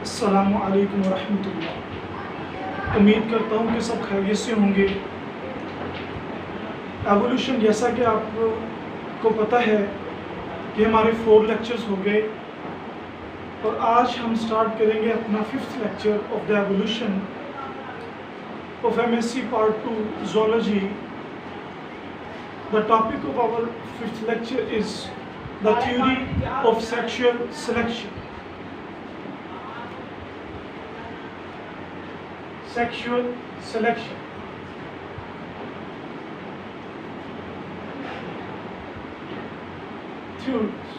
अस्सलामु अलैकुम वरहमतुल्लाह। उम्मीद करता हूँ कि सब खैरियत से होंगे। एवोल्यूशन, जैसा कि आपको पता है कि हमारे 4 लेक्चर्स हो गए और आज हम स्टार्ट करेंगे अपना 5th lecture of the evolution of MSc part 2 zoology. The topic of our 5th lecture is the theory of sexual selection. Sexual selection. Theories.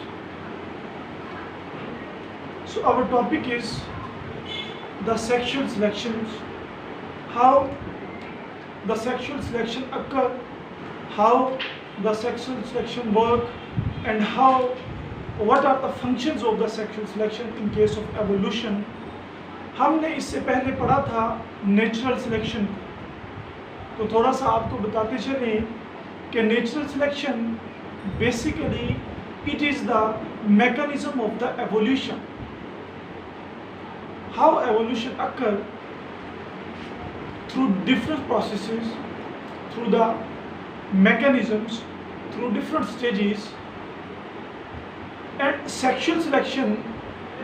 So our topic is the sexual selections, how the sexual selection occur, how the sexual selection work, and what are the functions of the sexual selection in case of evolution. हमने इससे पहले पढ़ा था natural selection, तो थोड़ा सा आपको बताते चलें कि natural selection basically it is the mechanism of the evolution, how evolution occur through different processes, through the mechanisms, through different stages. And sexual selection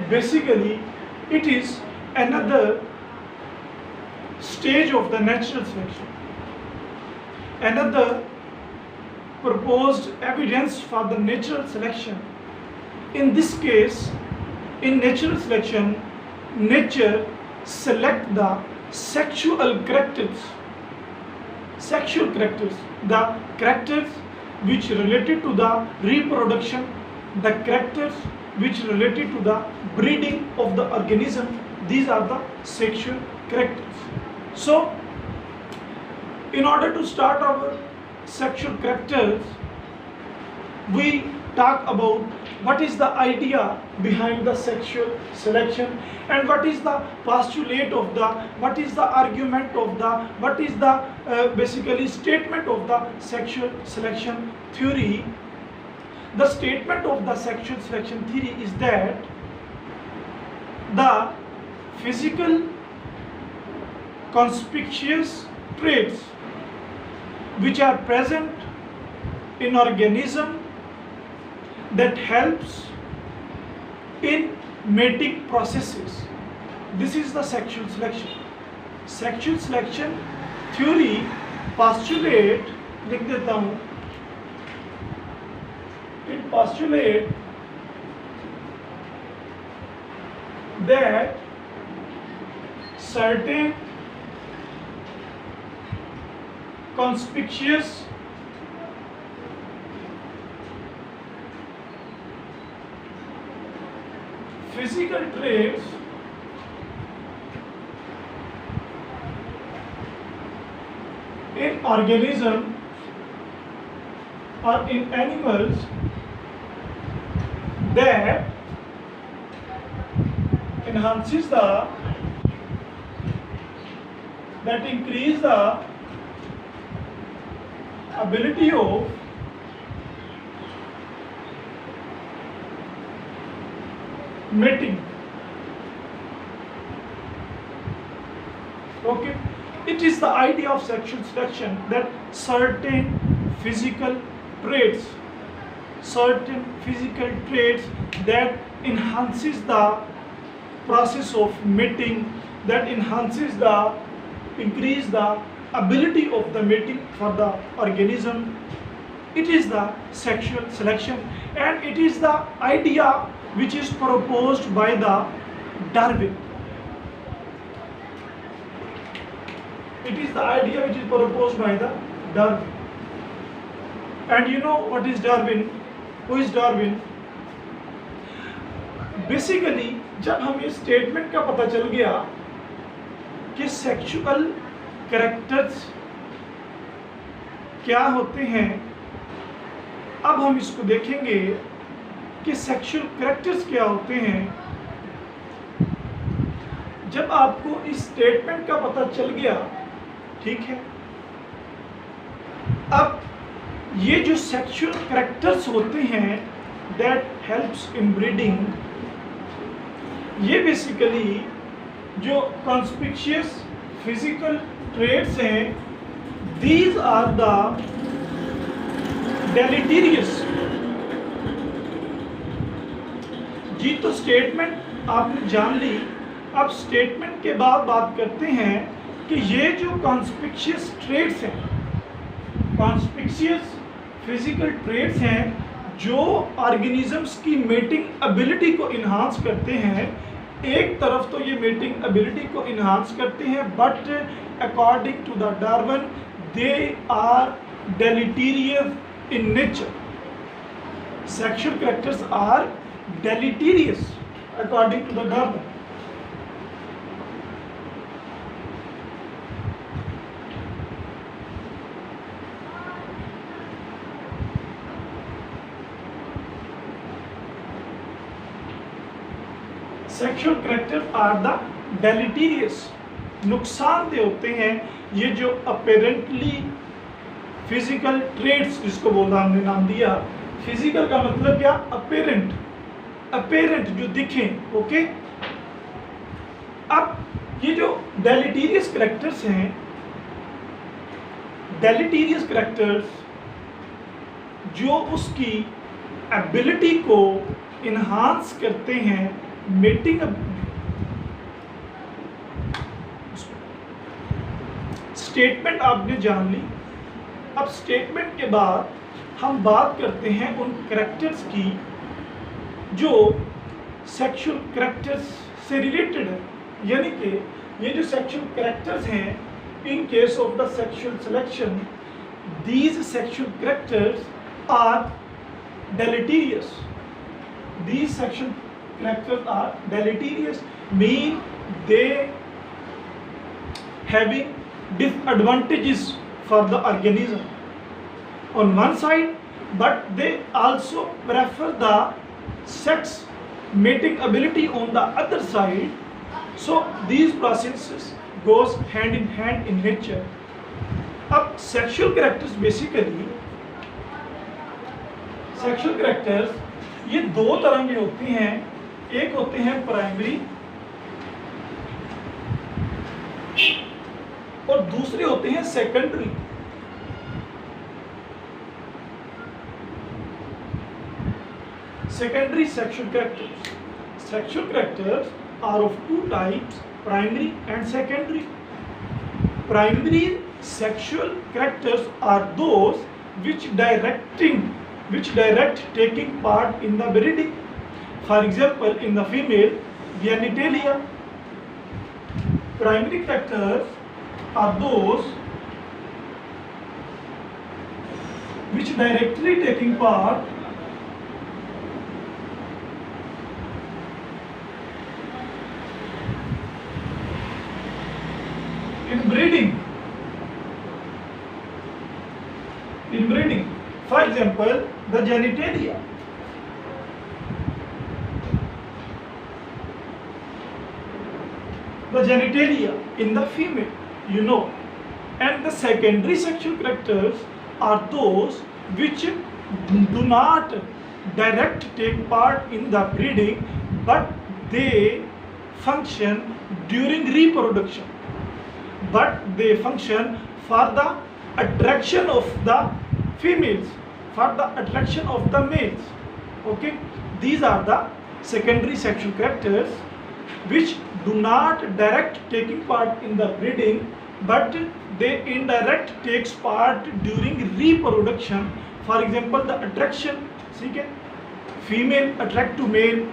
basically it is another stage of the natural selection, another proposed evidence for the natural selection. In this case, in natural selection, nature select the sexual characters, the characters which related to the reproduction, the characters which related to the breeding of the organism. These are the sexual characters. So, in order to start our sexual characters, we talk about what is the idea behind the sexual selection and what is the postulate of the, what is the argument of the, what is the basically statement of the sexual selection theory. The statement of the sexual selection theory is that the physical conspicuous traits which are present in organism that helps in mating processes, this is the sexual selection. Sexual selection theory postulate, लिख देता हूँ, it postulate that certain conspicuous physical traits in organism or in animals that enhances the, that increase the ability of mating. Okay, it is the idea of sexual selection that certain physical traits that enhances the process of mating, that enhances the, increase the ability of the mating for the organism. It is the sexual selection, and it is the idea which is proposed by the Darwin. It is the idea which is proposed by the Darwin. And you know what is Darwin? Who is Darwin? Basically, जब हमें statement का पता चल गया कि sexual characters क्या होते हैं, अब हम इसको देखेंगे कि सेक्सुअल कैरेक्टर्स क्या होते हैं। जब आपको इस स्टेटमेंट का पता चल गया, ठीक है, अब ये जो सेक्सुअल कैरेक्टर्स होते हैं that helps in breeding, ये बेसिकली जो कॉन्स्पिशियस फिजिकल ट्रेट्स हैं, दीज आर द डेलिटीरियस। जी तो स्टेटमेंट आपने जान ली। अब स्टेटमेंट के बाद बात करते हैं कि ये जो कॉन्स्पिशियस ट्रेट्स हैं, कॉन्स्पिशियस फिजिकल ट्रेट्स हैं जो ऑर्गेनिजम्स की मेटिंग एबिलिटी को इन्हांस करते हैं। एक तरफ तो ये मेटिंग एबिलिटी को इन्हांस करते हैं, but according to the Darwin they are deleterious in nature. Sexual characters are deleterious according to the Darwin. Sexual characters are the deleterious, नुकसानदेह होते हैं ये जो apparently physical traits, जिसको बोला हमने नाम दिया। फिजिकल का मतलब क्या? apparent, अपेरेंट जो दिखें। ओके, अब ये जो डेलिटीरियस कैरेक्टर्स हैं, डेलिटीरियस कैरेक्टर्स जो उसकी एबिलिटी को इन्हांस करते हैं, मेटिंग स्टेटमेंट आपने जान ली। अब स्टेटमेंट के बाद हम बात करते हैं उन कैरेक्टर्स की जो सेक्सुअल कैरेक्टर्स से रिलेटेड है। यानी कि ये जो सेक्सुअल कैरेक्टर्स हैं, in case of the sexual selection, these sexual characters are deleterious. These sexual characters are deleterious, mean they having disadvantages for the organism on one side, but they also prefer the sex mating ability on the other side. So these processes goes hand in hand in nature. अब sexual characters basically, sexual characters ये दो तरह के होते हैं। एक होते हैं प्राइमरी और दूसरे होते हैं secondary. Secondary sexual characters. Sexual characters are of two types, primary and secondary. Primary sexual characters are those which direct taking part in the breeding. For example, in the female genitalia. Primary characters are those which directly taking part in breeding. For example, the genitalia. The genitalia in the female, you know. And the secondary sexual characters are those which do not direct take part in the breeding, but they function during reproduction. But they function for the attraction of the females, for the attraction of the males. Okay, these are the secondary sexual characters which do not direct taking part in the breeding, but they indirect takes part during reproduction. For example, the attraction, okay, female attract to male,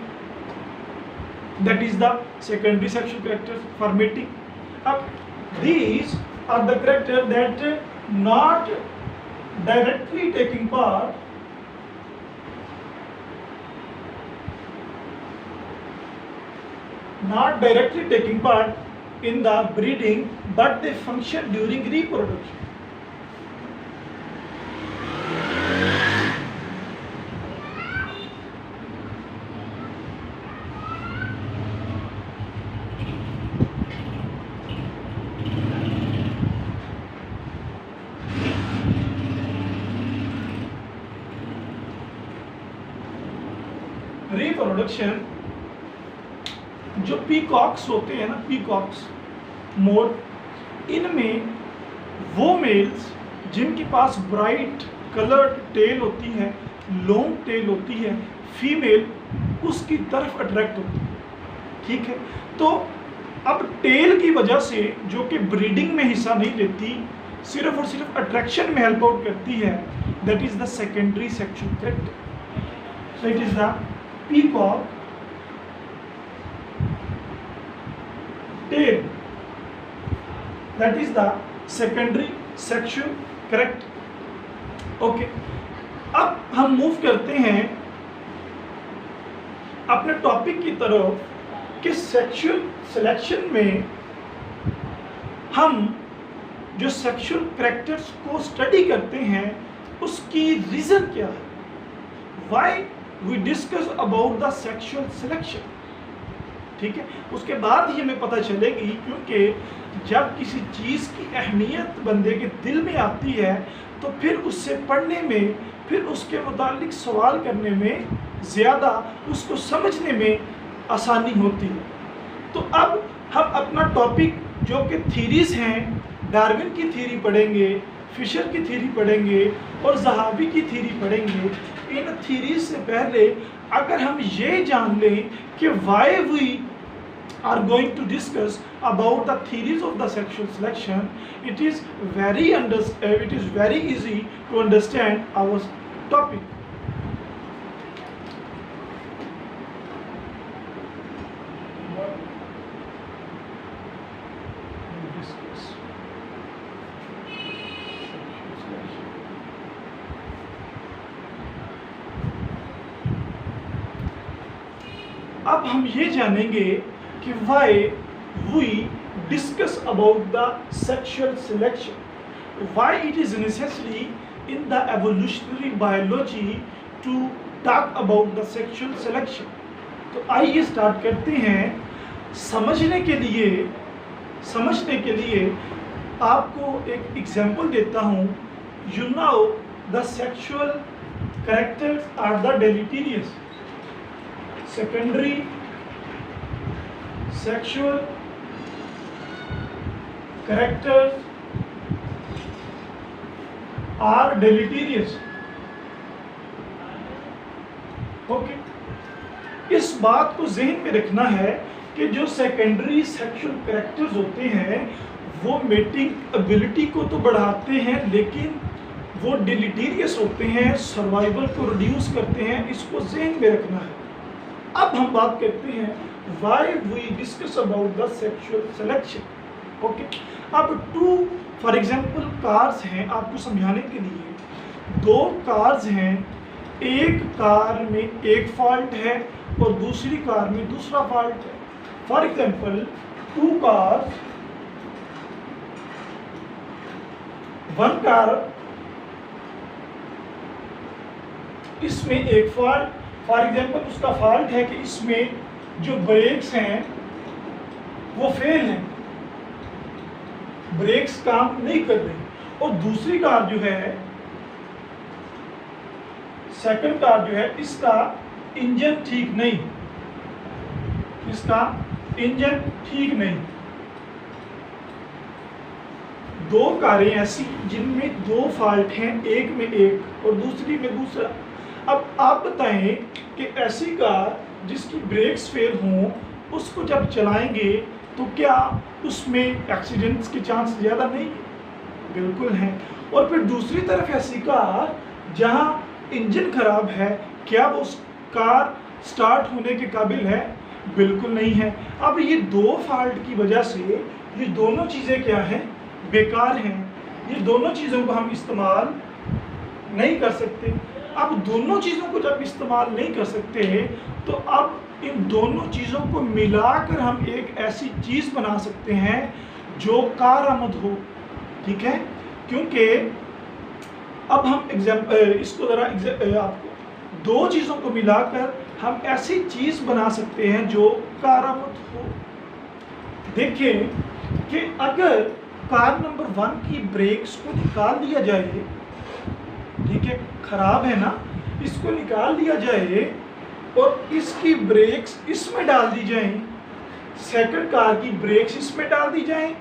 that is the secondary sexual characters for mating. These are the characters that not directly taking part in the breeding, but they function during reproduction. Reproduction peacocks होते हैं ना, peacocks मोर, इनमें वो mails जिनके पास bright coloured tell होती है, long tail होती है, फीमेल उसकी तरफ अट्रैक्ट होती है। ठीक है, तो अब टेल की वजह से जो कि ब्रीडिंग में हिस्सा नहीं लेती, सिर्फ और सिर्फ अट्रैक्शन में हेल्प आउट करती है, that is the secondary sexual character. So it is the peacock tail, that is the secondary sexual character. Okay, अब हम मूव करते हैं अपने टॉपिक की तरफ कि सेक्सुअल सिलेक्शन में हम जो सेक्सुअल कैरेक्टर्स को स्टडी करते हैं उसकी रीजन क्या है, why we discuss about the sexual selection. ठीक है, उसके बाद ही हमें पता चलेगी, क्योंकि जब किसी चीज़ की अहमियत बंदे के दिल में आती है तो फिर उससे पढ़ने में, फिर उसके मुतालिक सवाल करने में, ज़्यादा उसको समझने में आसानी होती है। तो अब हम अपना टॉपिक जो कि थीरीज़ हैं, डार्विन की थीरी पढ़ेंगे, फिशर की थीरी पढ़ेंगे और ज़हाबी की थीरी पढ़ेंगे। इन थीरीज से पहले अगर हम ये जान लें कि why we are going to discuss about the theories of the sexual selection, it is very easy to understand our topic. अब हम ये जानेंगे कि why we discuss about the sexual selection, why it is necessary in the evolutionary biology to talk about the sexual selection। तो आइए start करते हैं। समझने के लिए आपको एक एग्जांपल देता हूँ। You know the sexual characters are the deleterious, secondary sexual characters are deleterious। Okay, इस बात को ज़हन में रखना है कि जो सेकेंडरी सेक्सुअल कैरेक्टर्स होते हैं वो मेटिंग एबिलिटी को तो बढ़ाते हैं, लेकिन वो डिलीटीरियस होते हैं, सर्वाइवल को रिड्यूस करते हैं। इसको ज़हन में रखना है। अब हम बात करते हैं why we discuss about the sexual selection। Okay, अब फॉर एग्जाम्पल कार्स हैं, आपको समझाने के लिए दो कार्स हैं, एक कार में एक फॉल्ट है और दूसरी कार में दूसरा फॉल्ट है। For example 2 cars, one car, इसमें एक फॉल्ट, फॉर एग्जाम्पल उसका फॉल्ट है कि इसमें जो ब्रेक्स हैं वो फेल हैं, ब्रेक्स काम नहीं कर रही। और दूसरी कार जो है, सेकंड कार जो है, इसका इंजन ठीक नहीं, दो कारें ऐसी जिनमें 2 फॉल्ट हैं, एक में एक और दूसरी में दूसरा। अब आप बताएं कि ऐसी कार जिसकी ब्रेक्स फेल हों, उसको जब चलाएंगे तो क्या उसमें एक्सीडेंट्स के चांस ज़्यादा नहीं? बिल्कुल हैं। और फिर दूसरी तरफ ऐसी कार जहां इंजन खराब है, क्या वो कार स्टार्ट होने के काबिल है? बिल्कुल नहीं है। अब ये 2 फॉल्ट की वजह से ये दोनों चीज़ें क्या हैं? बेकार हैं। ये दोनों चीज़ों को हम इस्तेमाल नहीं कर सकते। अब दोनों चीज़ों को जब इस्तेमाल नहीं कर सकते तो अब इन दोनों चीज़ों को मिलाकर हम एक ऐसी चीज़ बना सकते हैं जो कारआमद हो। ठीक है, क्योंकि अब हम इसको ज़रा आपको 2 चीज़ों को मिलाकर हम ऐसी चीज़ बना सकते हैं जो कारआमद हो। देखिए कि अगर कार नंबर 1 की ब्रेक्स को निकाल दिया जाए, ठीक है, खराब है ना, इसको निकाल दिया जाए और इसकी ब्रेक्स इसमें डाल दी जाएं, सेकंड कार की ब्रेक्स इसमें डाल दी जाए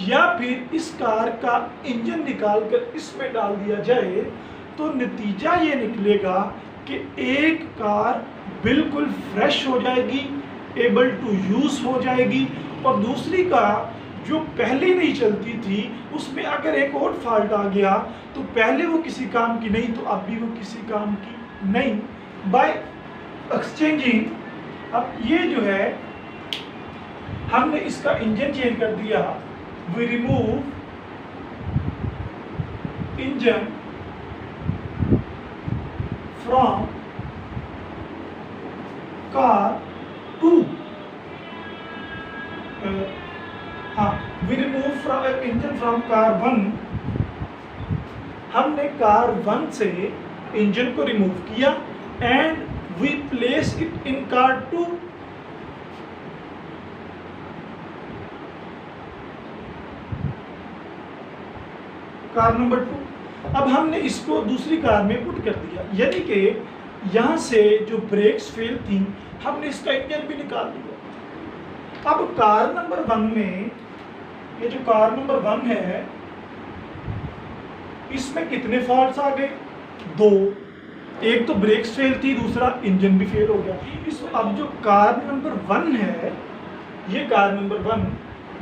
या फिर इस कार का इंजन निकालकर इसमें डाल दिया जाए, तो नतीजा ये निकलेगा कि एक कार बिल्कुल फ्रेश हो जाएगी, एबल टू यूज हो जाएगी, और दूसरी कार जो पहले नहीं चलती थी उसमें अगर एक और फॉल्ट आ गया तो पहले वो किसी काम की नहीं तो अब भी वो किसी काम की नहीं। बाय एक्सचेंजिंग, अब ये जो है हमने इसका इंजन चेंज कर दिया, we remove engine from car 2, we remove from engine from car 1, हमने कार 1 से इंजन को रिमूव किया and we place it in car 2। Car number 2, अब हमने इसको दूसरी कार में पुट कर दिया, यानी कि यहां से जो ब्रेक्स फेल थी हमने इसका इंजन भी निकाल दिया। अब कार नंबर 1 में, ये जो कार नंबर 1 है इसमें कितने फॉल्ट्स आ गए? 2, एक तो ब्रेक्स फेल थी, दूसरा इंजन भी फेल हो गया। इस अब जो कार नंबर 1 है, ये कार नंबर 1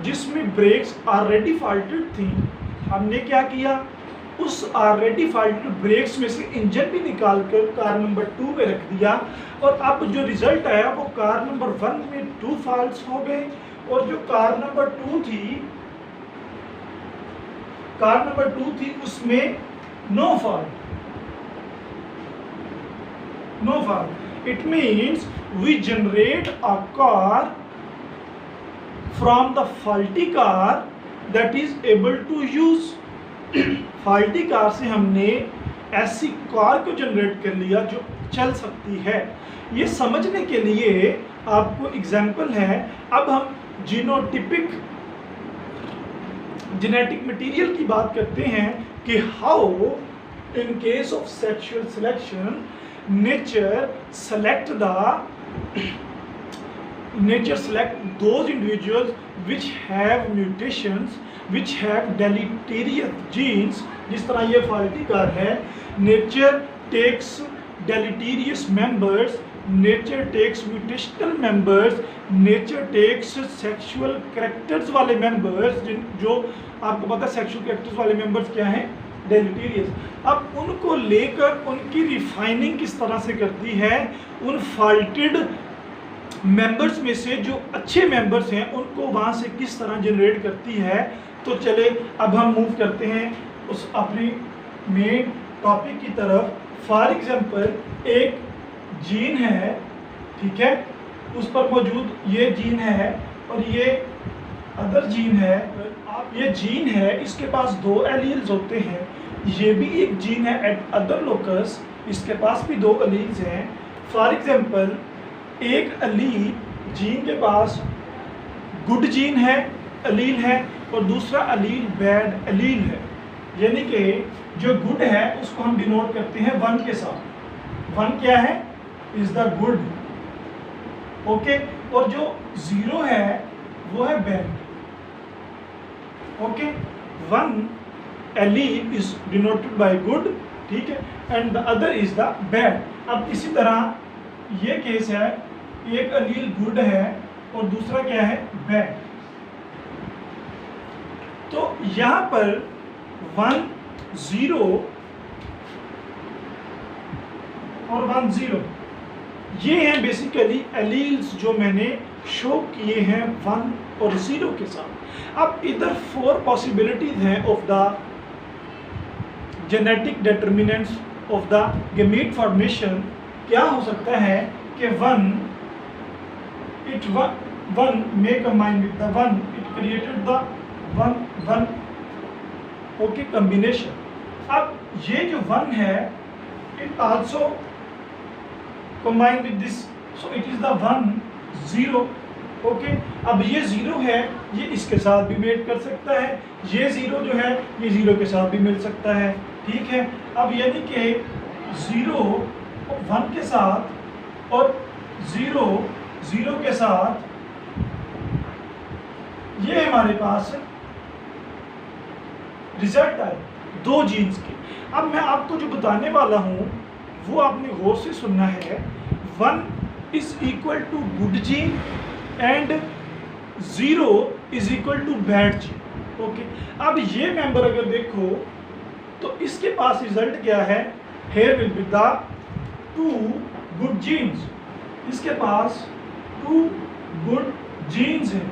जिसमें ब्रेक्स ऑलरेडी फॉल्टेड थी, हमने क्या किया, उस ऑलरेडी फॉल्टेड ब्रेक्स में से इंजन भी निकालकर कार नंबर 2 में रख दिया, और अब जो रिजल्ट आया वो कार नंबर 1 में 2 फॉल्ट्स हो गए, और जो कार नंबर 2 थी, कार नंबर 2 थी उसमें no fault, no fault. It means we generate a car from the faulty car that is able to use. Faulty car से हमने ऐसी कार को जनरेट कर लिया जो चल सकती है। ये समझने के लिए आपको एग्जाम्पल है, अब हम जीनोटिपिक जेनेटिक मटेरियल की बात करते हैं कि how in case of sexual selection nature select those individuals which have mutations which have deleterious genes। जिस तरह ये फाल्टी कार है, nature takes deleterious members, nature takes mutational members, nature takes sexual characters वाले members, जो आपको पता है sexual characters वाले मेंबर्स क्या हैं, डेलिटीरियस। अब उनको लेकर उनकी रिफाइनिंग किस तरह से करती है, उन फॉल्टेड मेंबर्स में से जो अच्छे मेंबर्स हैं उनको वहाँ से किस तरह जनरेट करती है। तो चले अब हम मूव करते हैं उस अपनी मेन टॉपिक की तरफ। फॉर एग्जांपल एक जीन है, ठीक है, उस पर मौजूद ये जीन है और ये अदर जीन है। आप ये जीन है, इसके पास 2 एलील्स होते हैं, ये भी एक जीन है एट अदर लोकस, इसके पास भी 2 एलील्स हैं। फॉर एग्जांपल एक एलील जीन के पास गुड जीन है, एलील है, और दूसरा एलील बैड एलील है, यानी कि जो गुड है उसको हम डिनोट करते हैं 1 के साथ। 1 क्या है, इज द गुड, ओके, और जो 0 है वो है bad, okay. 1 allele is denoted by good, ठीक है, and the other is the bad. अब इसी तरह ये केस है, एक एलील गुड है और दूसरा क्या है, बैड। तो यहां पर 1 0 और 1 0 ये हैं बेसिकली एलील्स जो मैंने शो किए हैं 1 और 0 के साथ। अब इधर 4 पॉसिबिलिटीज हैं of the genetic determinants of the gamete formation. क्या हो सकता है कि 1 may combine with the 1, it created the 1 okay combination। अब ये जो 1 है it also combine with this, so it is the 1 0, okay. अब ये 0 है, ये इसके साथ भी मेट कर सकता है, ये 0 जो है ये 0 के साथ भी मिल सकता है, ठीक है। अब यानी कि 0 1 के साथ और 0 0 के साथ ये हमारे पास रिजल्ट आए 2 जीन्स के। अब मैं आपको जो बताने वाला हूँ वो आपने गौर से सुनना है। 1 is equal to good gene and 0 is equal to bad gene. Okay, अब ये मेंबर अगर देखो तो इसके पास रिजल्ट क्या है, here will be the 2 good genes, इसके पास 2 गुड जीन्स हैं,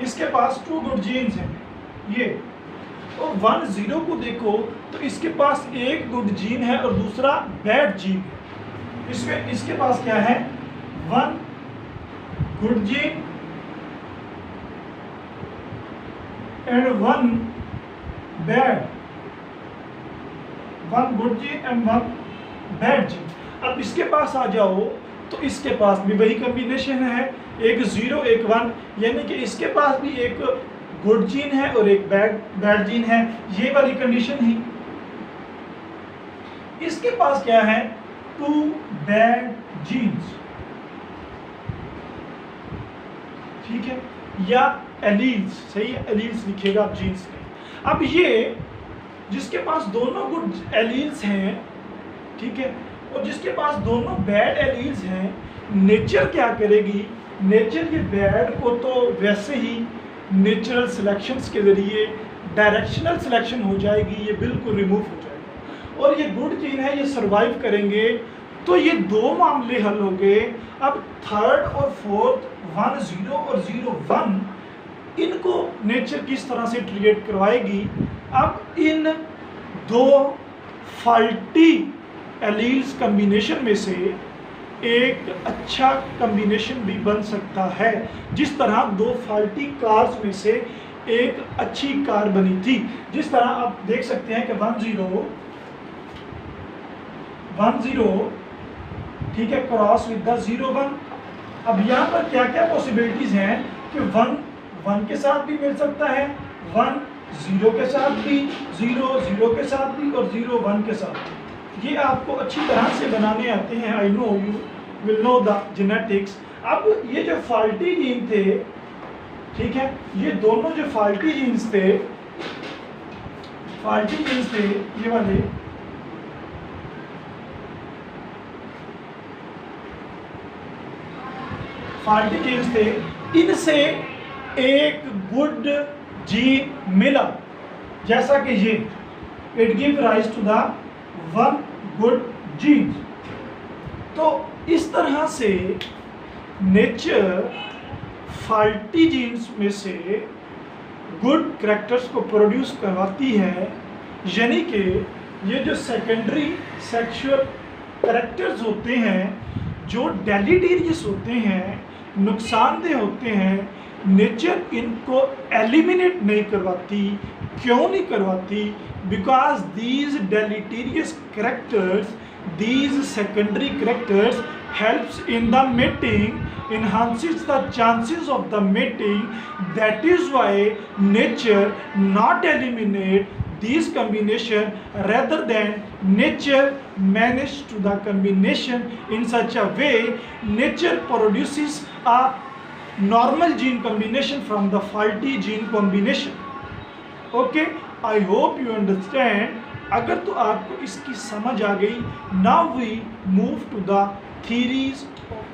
इसके पास 2 गुड जीन्स हैं ये। और 1 0 को देखो तो इसके पास एक गुड जीन है और दूसरा बैड जीन है। इसमें इसके पास क्या है, 1 good gene and 1 bad, 1 good gene and 1 bad gene. अब इसके पास आ जाओ तो इसके पास भी वही कॉम्बिनेशन है, एक 0 एक 1, यानी कि इसके पास भी एक गुड जीन है और एक बैड जीन है, ये वाली कंडीशन ही। इसके पास क्या है, 2 बैड जीन्स, ठीक है, या एलील्स, सही है, एलील्स लिखेगा आप जीन्स में। अब ये जिसके पास दोनों गुड एलील्स हैं, ठीक है, और जिसके पास दोनों बैड एलील्स हैं, नेचर क्या करेगी, नेचर ये बैड को तो वैसे ही नेचुरल सिलेक्शंस के जरिए डायरेक्शनल सिलेक्शन हो जाएगी, ये बिल्कुल रिमूव हो जाएगा, और ये गुड जीन है ये सरवाइव करेंगे। तो ये 2 मामले हल हो गए। अब 3rd और 4th 1 0 और 0 1 इनको नेचर किस तरह से ट्रीट करवाएगी। अब इन 2 फॉल्टी एलील्स कम्बिनेशन में से एक अच्छा कम्बिनेशन भी बन सकता है, जिस तरह 2 फॉल्टी कार्स में से एक अच्छी कार बनी थी। जिस तरह आप देख सकते हैं कि 1 0 ठीक है क्रॉस विद द 0 1। अब यहाँ पर क्या क्या पॉसिबिलिटीज हैं कि 1 1 के साथ भी मिल सकता है, 1 0 के साथ भी, 0 0 के साथ भी और 0 1 के साथ भी। ये आपको अच्छी तरह से बनाने आते हैं, I know you will know the genetics. अब ये जो फॉल्टी जीन थे, ठीक है, ये दोनों जो फॉल्टी जीन्स थे ये वाले, फॉल्टी जीन्स थे, इनसे एक गुड जीन मिला, जैसा कि ये it give rise to the 1 good gene. तो इस तरह से नेचर फॉल्टी जीन्स में से गुड कैरेक्टर्स को प्रोड्यूस करवाती है, यानी कि ये जो सेकेंडरी सेक्सुअल कैरेक्टर्स होते हैं जो डेलीटेरियस होते हैं, नुकसानदेह होते हैं, नेचर इनको एलिमिनेट नहीं करवाती। क्यों नहीं करवाती? Because these deleterious characters, these secondary characters helps in the mating, enhances the chances of the mating. That is why nature not eliminate these combination, rather than nature managed to the combination in such a way nature produces a normal gene combination from the faulty gene combination. Okay, I hope you understand. अगर तो आपको इसकी समझ आ गई, now we move to the theories.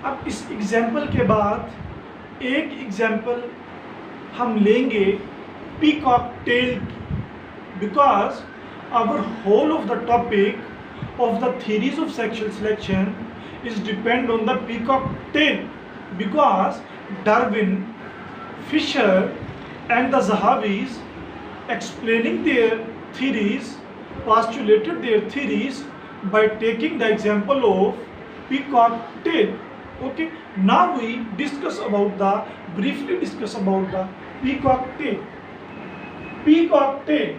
अब इस example के बाद एक एग्जाम्पल हम लेंगे पीकॉक टेल की, because our whole of the topic of the theories of sexual selection is depend on the peacock tail, because Darwin, Fisher and the Zahavis explaining their theories, postulated their theories by taking the example of peacock tail. Okay, now we briefly discuss about the peacock tail. Peacock tail,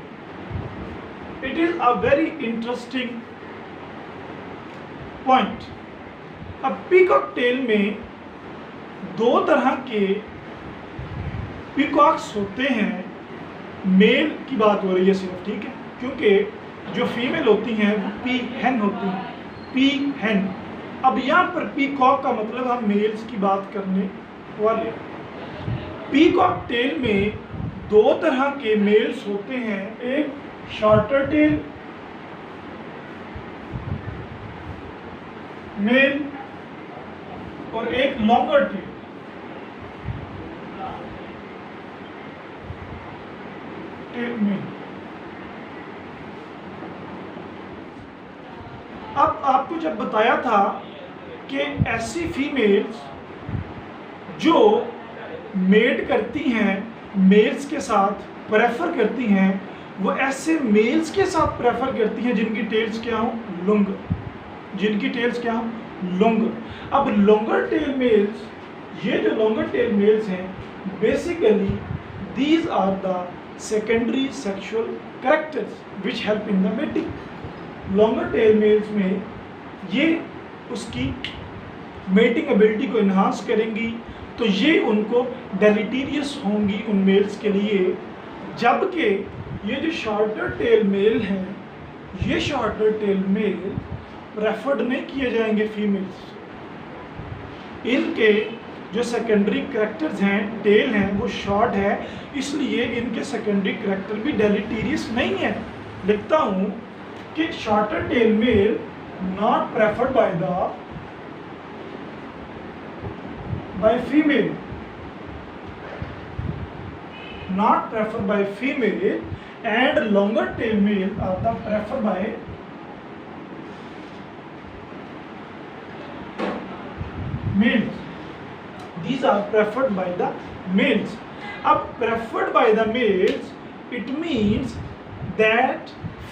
it is a very interesting point. अब peacock tail में 2 तरह के peacocks होते हैं। Mail की बात हो रही है सिर्फ, ठीक है, क्योंकि जो फीमेल होती हैं वो पी हैन होती हैं, पी हैन, अब यहाँ पर पीकॉक का मतलब हम मेल्स की बात करने वाले। पीकॉक टेल में दो तरह के मेल्स होते हैं, एक शॉर्टर टेल मेल और एक लॉन्गर टेल। मेल। अब आपको जब बताया था कि ऐसी फीमेल्स जो मेट करती हैं मेल्स के साथ, प्रेफर करती हैं, वो ऐसे मेल्स के साथ प्रेफर करती हैं जिनकी टेल्स क्या हो, लॉन्गर, जिनकी टेल्स क्या हो, लॉन्गर। अब लॉन्गर टेल मेल्स, ये जो लॉन्गर टेल मेल्स हैं, basically these are the secondary sexual characters which help in the mating. Longer tail males में ये उसकी मेटिंग एबिलिटी को इन्हांस करेंगी, तो ये उनको डेलिटीरियस होंगी उन मेल्स के लिए। जबकि ये जो शॉर्टर टेल मेल हैं, ये शॉर्टर टेल मेल प्रेफर्ड नहीं किए जाएंगे फीमेल्स। इनके जो सेकेंडरी कैरेक्टर्स हैं, टेल हैं, वो शॉर्ट है, इसलिए इनके सेकेंडरी कैरेक्टर भी डेलिटीरियस नहीं है। लिखता हूँ कि shorter tail male not preferred by female, not preferred by female, and longer tail male are the preferred by males. These are preferred by the males. अब preferred by the males, it means that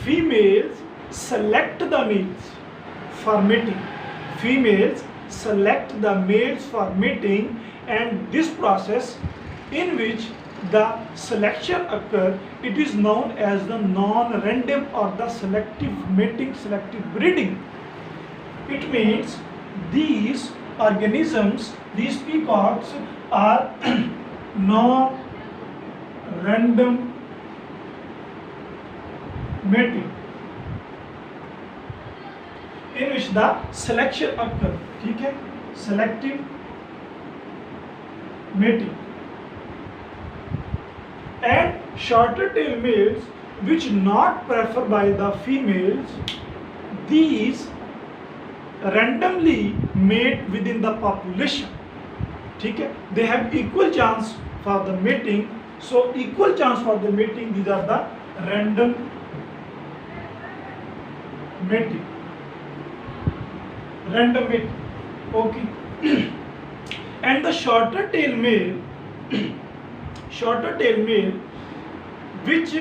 females select the males for mating. Females select the males for mating, and this process in which the selection occur, it is known as the non-random or the selective mating, selective breeding. It means these organisms, these peacocks are non-random mating in which the selection occur. ठीक है, selective mating. And shorter tail males which not preferred by the females, these randomly mate within the population. ठीक है, they have equal chance for the mating. So equal chance for the mating, these are the random mating. Random mating. Okay. And the shorter tail male which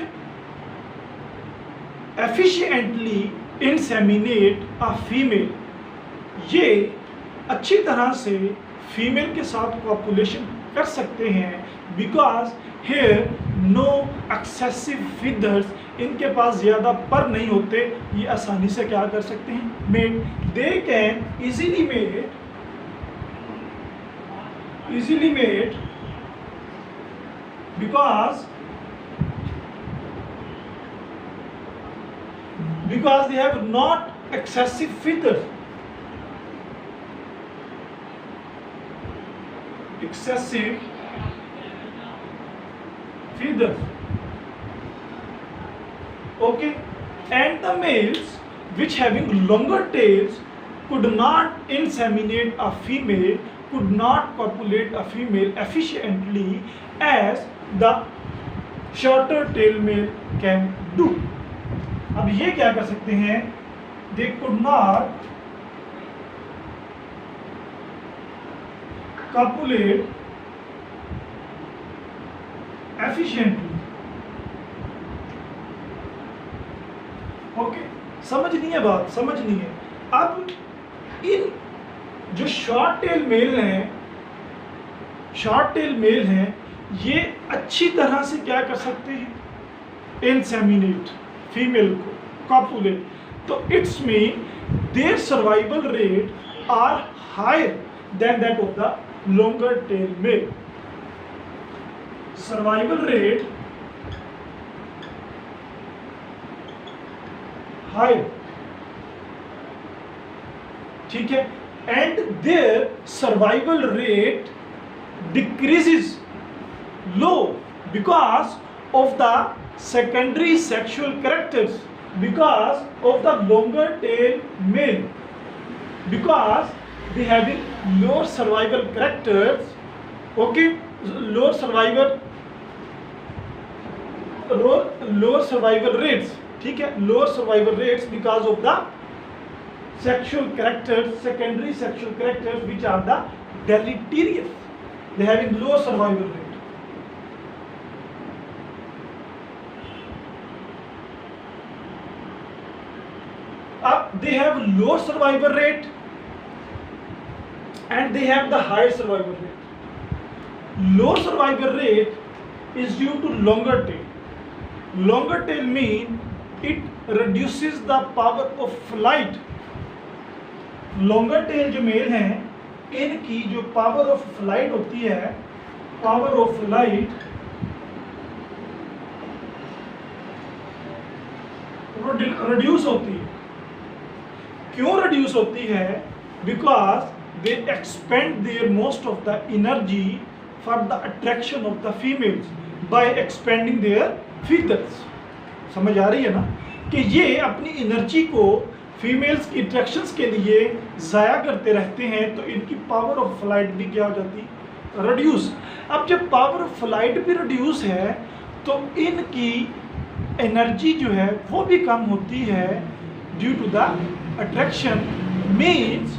efficiently inseminate a female, ये अच्छी तरह से female के साथ copulation कर सकते हैं, because here no excessive feathers, इनके पास ज़्यादा पर नहीं होते, ये आसानी से क्या कर सकते हैं, met. they can easily mate because they have not excessive feathers. Okay, and the males which having longer tails could not inseminate a female, could not copulate a female efficiently as the shorter tail male can do. अब ये क्या कर सकते हैं, they could not copulate efficiently. Okay, समझनी है बात, समझनी है। अब इन जो शॉर्ट टेल मेल हैं, ये अच्छी तरह से क्या कर सकते हैं, इंसेमिनेट फीमेल को, कॉपुलेट। तो it's mean their survival rate are higher than that of the longer tail male. Survival rate high, ठीक है, and their survival rate decreases low because of the secondary sexual characters, because of the longer tail male, because they having lower survival characters, okay, lower survival rates, ठीक है, lower survival rates because of the sexual characters, secondary sexual characters which are the deleterious, they having lower survival rate. They have low survival rate and they have the higher survival rate. Low survival rate is due to longer tail. Longer tail mean it reduces the power of flight. Longer tail जो mail हैं इनकी जो power of flight होती है, power of flight reduce होती है. क्यों reduce होती है? Because they expend their most of the energy for the attraction of the females by expending their feathers. समझ आ रही है ना कि ये अपनी एनर्जी को फीमेल्स की अट्रैक्शंस के लिए ज़ाया करते रहते हैं, तो इनकी पावर ऑफ फ्लाइट भी क्या हो जाती? रिड्यूस. अब जब पावर ऑफ फ्लाइट भी रिड्यूस है तो इनकी एनर्जी जो है वो भी कम होती है due to the attraction, means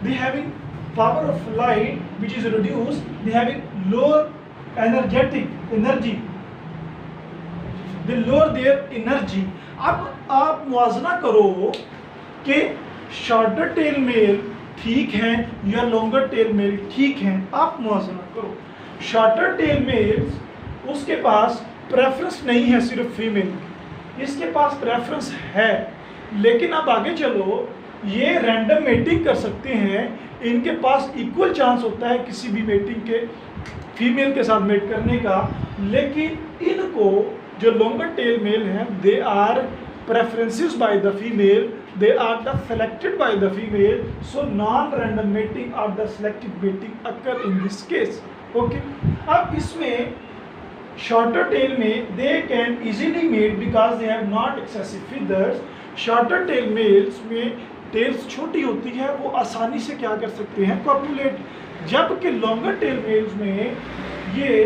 they having power of flight which is reduced, they having lower energetic energy, they lower their energy. अब आप मुआवजा करो कि शॉर्टर टेल मेल ठीक है या लॉन्गर टेल मेल ठीक है. आप मुआवजा करो. शॉर्टर टेल मेल्स उसके पास प्रेफरेंस नहीं है सिर्फ फीमेल, इसके पास प्रेफरेंस है, लेकिन अब आगे चलो ये रैंडम मेटिंग कर सकते हैं. इनके पास इक्वल चांस होता है किसी भी मेटिंग के फीमेल के साथ मेट करने का, लेकिन इनको जो लॉन्गर टेल मेल हैं they are preferences by the female, they are the selected by the female, so non random mating और the selected mating occur in this case. Okay, अब इसमें शॉर्टर टेल में they can easily mate because they have not excessive feathers. Shorter tail males में tails छोटी होती है, वो आसानी से क्या कर सकते हैं? कॉपुलेट. जबकि लॉन्गर टेल मेल्स में ये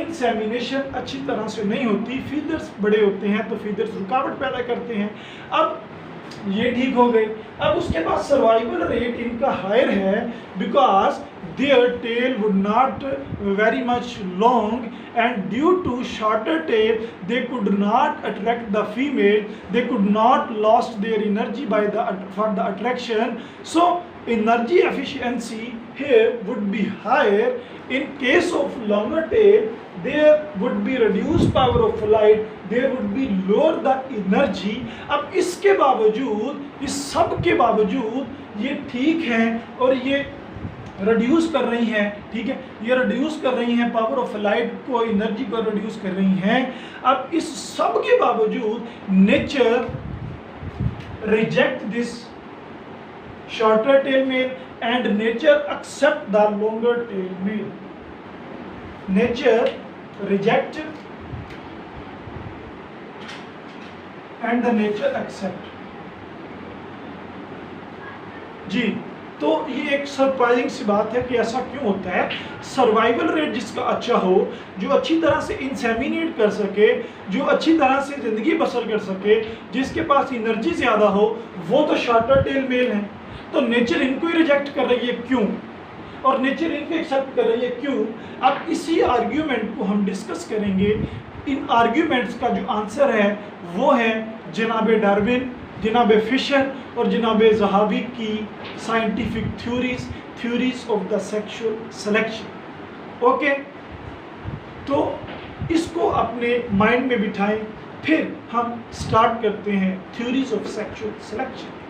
इंसेमिनेशन अच्छी तरह से नहीं होती, फीदर्स बड़े होते हैं तो फीदर्स रुकावट पैदा करते हैं. अब ये ठीक हो गए. अब उसके बाद सर्वाइवल रेट इनका हायर है because their tail would not very much long and due to shorter tail they could not attract the female, they could not lost their energy by the for the attraction, so energy efficiency here would be higher. In case of longer tail there would be reduced power of flight, there would be lower the energy. अब इसके बावजूद, इस सब के बावजूद ये ठीक है और ये रिड्यूस कर रही हैं, ठीक है, ये रिड्यूस कर रही हैं पावर ऑफ लाइट को, एनर्जी को रिड्यूस कर रही हैं. अब इस सब के बावजूद nature reject this shorter tail male and nature accept the longer tail male. Nature reject and the nature accept. जी, तो ये एक सरप्राइजिंग सी बात है कि ऐसा क्यों होता है. सर्वाइवल रेट जिसका अच्छा हो, जो अच्छी तरह से इंसेमिनेट कर सके, जो अच्छी तरह से ज़िंदगी बसर कर सके, जिसके पास एनर्जी ज़्यादा हो, वो तो शॉर्टर टेल मेल हैं. तो नेचर इनको ही रिजेक्ट कर रही है, क्यों? और नेचर इनको एक्सेप्ट कर रही है, क्यों? अब इसी आर्ग्यूमेंट को हम डिस्कस करेंगे. इन आर्ग्यूमेंट्स का जो आंसर है वो है जनाब डार्विन, जनाब फिशर और जनाब ज़हाबी की scientific theories of the sexual selection. Okay, तो इसको अपने माइंड में बिठाएं, फिर हम स्टार्ट करते हैं थ्योरीज ऑफ सेक्सुअल सिलेक्शन.